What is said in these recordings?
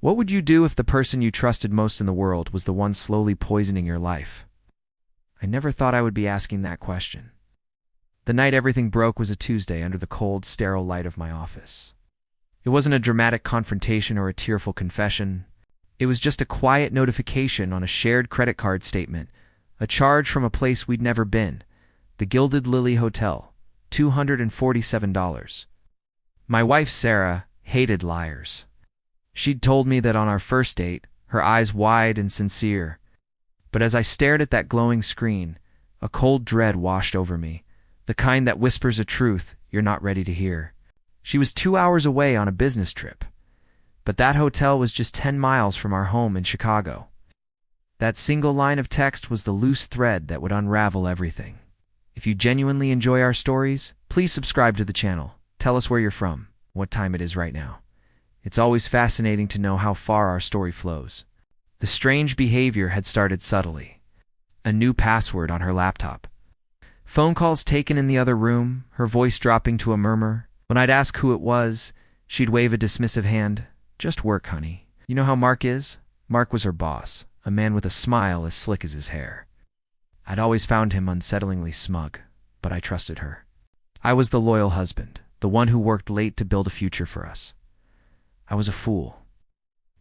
What would you do if the person you trusted most in the world was the one slowly poisoning your life? I never thought I would be asking that question. The night everything broke was a Tuesday under the cold, sterile light of my office. It wasn't a dramatic confrontation or a tearful confession. It was just a quiet notification on a shared credit card statement, a charge from a place we'd never been, the Gilded Lily Hotel, $247. My wife, Sarah, hated liars. She'd told me that on our first date, her eyes wide and sincere. But as I stared at that glowing screen, a cold dread washed over me, the kind that whispers a truth you're not ready to hear. She was 2 hours away on a business trip, but that hotel was just 10 miles from our home in Chicago. That single line of text was the loose thread that would unravel everything. If you genuinely enjoy our stories, please subscribe to the channel. Tell us where you're from, what time it is right now. It's always fascinating to know how far our story flows. The strange behavior had started subtly. A new password on her laptop. Phone calls taken in the other room, her voice dropping to a murmur. When I'd ask who it was, she'd wave a dismissive hand. Just work, honey. You know how Mark is? Mark was her boss, a man with a smile as slick as his hair. I'd always found him unsettlingly smug, but I trusted her. I was the loyal husband, the one who worked late to build a future for us. I was a fool.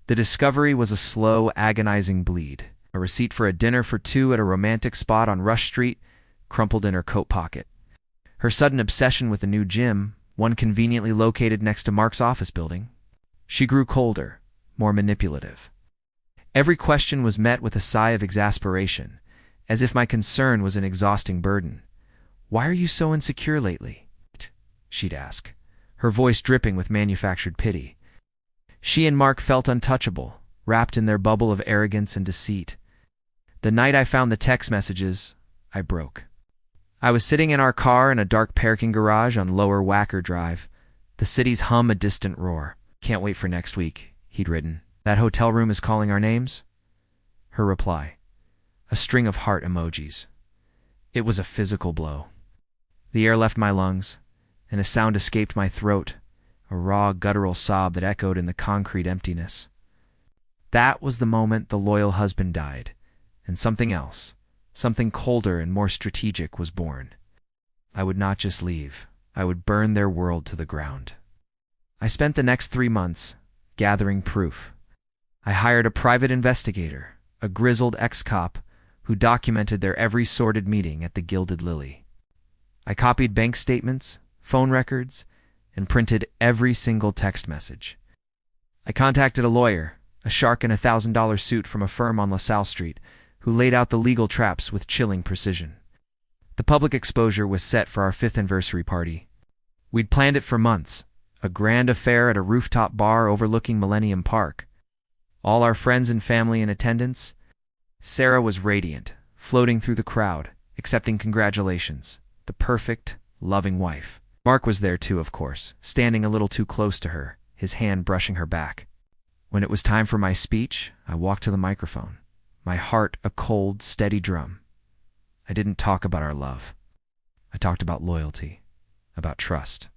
The discovery was a slow, agonizing bleed. A receipt for a dinner for two at a romantic spot on Rush Street, crumpled in her coat pocket. Her sudden obsession with a new gym, one conveniently located next to Mark's office building. She grew colder, more manipulative. Every question was met with a sigh of exasperation, as if my concern was an exhausting burden. "Why are you so insecure lately?" she'd ask, her voice dripping with manufactured pity. She and Mark felt untouchable, wrapped in their bubble of arrogance and deceit. The night I found the text messages, I broke. I was sitting in our car in a dark parking garage on Lower Wacker Drive, the city's hum a distant roar. "Can't wait for next week," he'd written. "That hotel room is calling our names?" Her reply, a string of heart emojis. It was a physical blow. The air left my lungs, and a sound escaped my throat, a raw, guttural sob that echoed in the concrete emptiness. That was the moment the loyal husband died, and something else, something colder and more strategic, was born. I would not just leave. I would burn their world to the ground. I spent the next 3 months gathering proof. I hired a private investigator, a grizzled ex-cop who documented their every sordid meeting at the Gilded Lily. I copied bank statements, phone records, and printed every single text message. I contacted a lawyer, a shark in a $1,000 suit from a firm on LaSalle Street, who laid out the legal traps with chilling precision. The public exposure was set for our 5th anniversary party. We'd planned it for months, a grand affair at a rooftop bar overlooking Millennium Park. All our friends and family in attendance. Sarah was radiant, floating through the crowd, accepting congratulations, the perfect, loving wife. Mark was there too, of course, standing a little too close to her, his hand brushing her back. When it was time for my speech, I walked to the microphone, my heart a cold, steady drum. I didn't talk about our love. I talked about loyalty, about trust.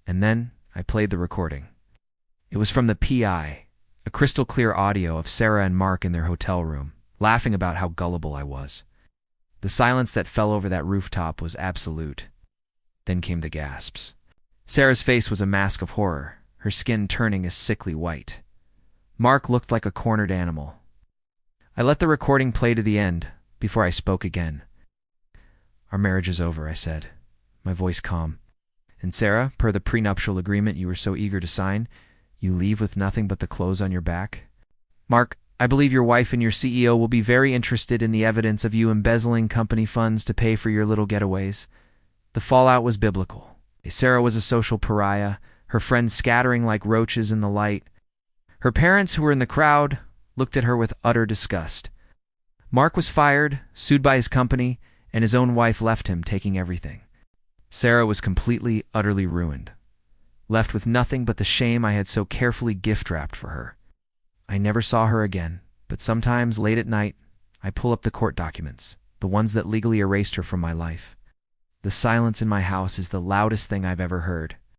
And then I played the recording. It was from the PI, a crystal-clear audio of Sarah and Mark in their hotel room, laughing about how gullible I was. The silence that fell over that rooftop was absolute. Then came the gasps. Sarah's face was a mask of horror, her skin turning a sickly white. Mark looked like a cornered animal. I let the recording play to the end before I spoke again. "Our marriage is over," I said, my voice calm. "And Sarah, per the prenuptial agreement you were so eager to sign, you leave with nothing but the clothes on your back. Mark, I believe your wife and your CEO will be very interested in the evidence of you embezzling company funds to pay for your little getaways." The fallout was biblical. Sarah was a social pariah, her friends scattering like roaches in the light. Her parents, who were in the crowd, looked at her with utter disgust. Mark was fired, sued by his company, and his own wife left him, taking everything. Sarah was completely, utterly ruined, left with nothing but the shame I had so carefully gift-wrapped for her. I never saw her again, but sometimes, late at night, I pull up the court documents, the ones that legally erased her from my life. The silence in my house is the loudest thing I've ever heard.